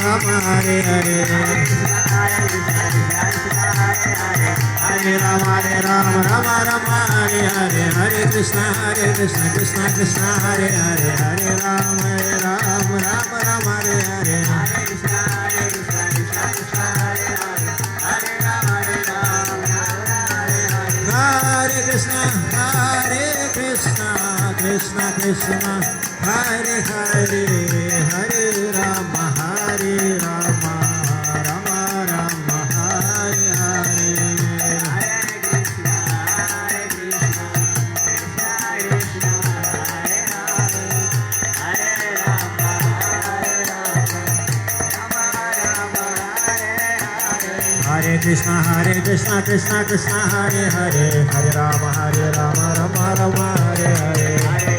Rama Hare Hare Hare Rama Rama Rama Hare Hare Hare Krishna Krishna Krishna Hare Hare Hare Rama Rama Rama Hare Hare Hare Krishna Krishna Krishna Hare Hare Hare Rama Hare Krishna Krishna Krishna Hare Hare Hare Rama Rama Rama Hare Hare Hare Krishna Krishna Krishna Hare Hare Hare Rama Rama Rama Hare Hare Hare Krishna Krishna Krishna Hare Hare Hare Rama Rama Rama Hare Hare